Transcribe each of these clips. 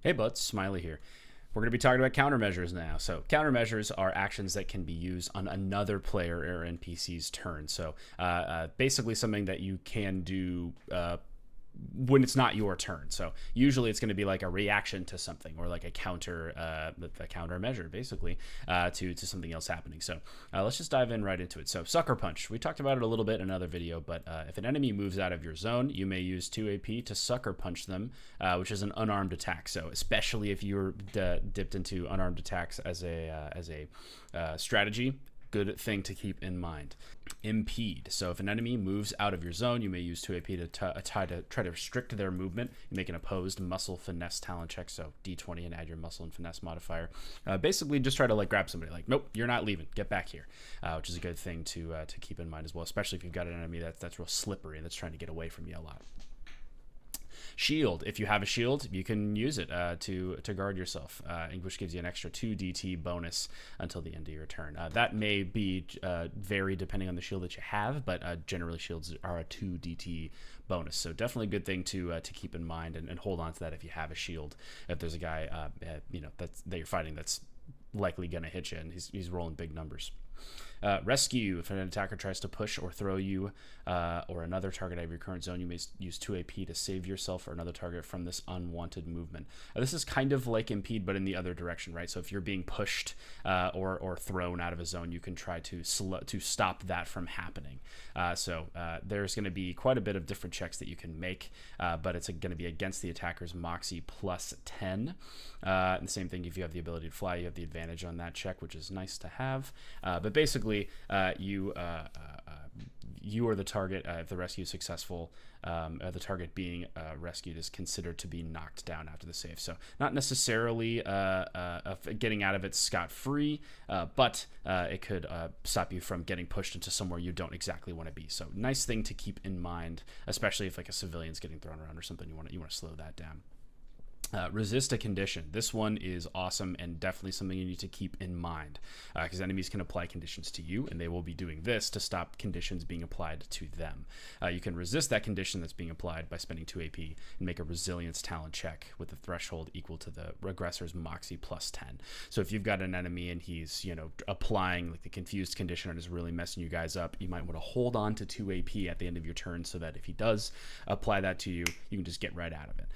Hey buds, Smiley here. We're going to be talking about countermeasures now. So countermeasures are actions that can be used on another player or NPC's turn. So basically something that you can do when it's not your turn. So usually it's going to be like a reaction to something or like a countermeasure basically to something else happening. So let's just dive in right into it. So Sucker Punch, we talked about it a little bit in another video, but if an enemy moves out of your zone, you may use 2 AP to Sucker Punch them, which is an unarmed attack. So especially if you're dipped into unarmed attacks as a strategy, good thing to keep in mind. Impede. So if an enemy moves out of your zone, you may use 2 AP to try to restrict their movement. You make an opposed muscle finesse talent check, so D20 and add your muscle and finesse modifier. Basically just try to like grab somebody like, nope, you're not leaving, get back here, which is a good thing to keep in mind as well, especially if you've got an enemy that's real slippery and that's trying to get away from you a lot. Shield. If you have a shield, you can use it to guard yourself, which gives you an extra 2 DT bonus until the end of your turn. That may be vary depending on the shield that you have, but generally shields are a 2 DT bonus. So definitely a good thing to keep in mind and hold on to that if you have a shield. If there's a guy that you're fighting that's likely going to hit you and he's rolling big numbers. Rescue. If an attacker tries to push or throw you or another target out of your current zone, you may use 2 AP to save yourself or another target from this unwanted movement. This is kind of like Impede, but in the other direction, right? So if you're being pushed or thrown out of a zone, you can try to stop that from happening. So there's going to be quite a bit of different checks that you can make, but it's going to be against the attacker's Moxie plus 10. And the same thing, if you have the ability to fly, you have the advantage on that check, which is nice to have. But basically, you are the target. If the rescue is successful, the target being rescued is considered to be knocked down after the save. So not necessarily getting out of it scot-free, but it could stop you from getting pushed into somewhere you don't exactly want to be. So nice thing to keep in mind, especially if like a civilian's getting thrown around or something. You want to slow that down. Resist a condition. This one is awesome and definitely something you need to keep in mind because enemies can apply conditions to you and they will be doing this to stop conditions being applied to them. You can resist that condition that's being applied by spending 2 AP and make a resilience talent check with a threshold equal to the aggressor's Moxie plus 10. So if you've got an enemy and he's applying like the confused condition and is really messing you guys up, you might want to hold on to 2 AP at the end of your turn so that if he does apply that to you, you can just get right out of it,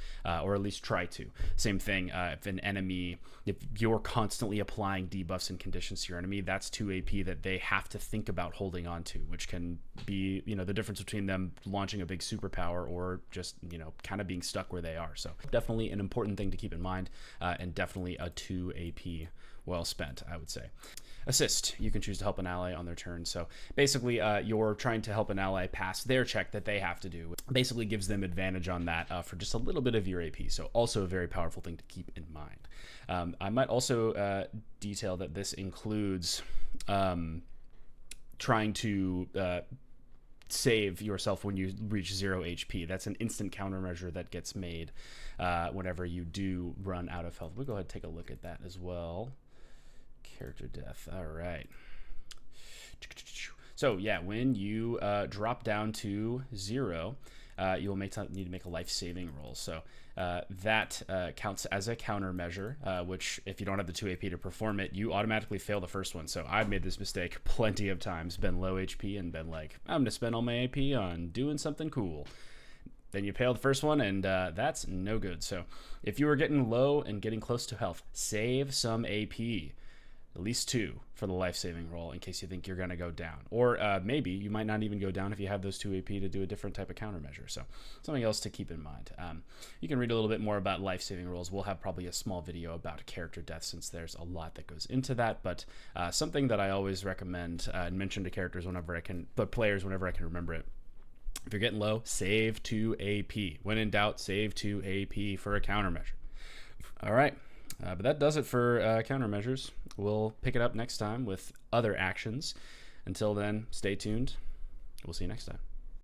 or at least try to. Same thing, if you're constantly applying debuffs and conditions to your enemy, that's 2 AP that they have to think about holding on to, which can be, the difference between them launching a big superpower or just, kind of being stuck where they are. So definitely an important thing to keep in mind, and definitely a 2 AP well spent, I would say. Assist. You can choose to help an ally on their turn. So basically, you're trying to help an ally pass their check that they have to do. Basically gives them advantage on that for just a little bit of your AP. So also a very powerful thing to keep in mind. I might also detail that this includes trying to save yourself when you reach 0 HP. That's an instant countermeasure that gets made whenever you do run out of health. We'll go ahead and take a look at that as well. Character death. All right. So yeah, when you drop down to 0, you will need to make a life-saving roll. So that counts as a countermeasure, which if you don't have the 2 AP to perform it, you automatically fail the first one. So I've made this mistake plenty of times, been low HP and been like, I'm going to spend all my AP on doing something cool. Then you fail the first one, and that's no good. So if you are getting low and getting close to health, save some AP. At least 2 for the life-saving roll in case you think you're going to go down. Or maybe you might not even go down if you have those 2 AP to do a different type of countermeasure. So something else to keep in mind. You can read a little bit more about life-saving rolls. We'll have probably a small video about character death since there's a lot that goes into that. But something that I always recommend and mention to characters whenever I can, but players whenever I can remember it. If you're getting low, save 2 AP. When in doubt, save 2 AP for a countermeasure. All right. But that does it for countermeasures. We'll pick it up next time with other actions. Until then, stay tuned. We'll see you next time.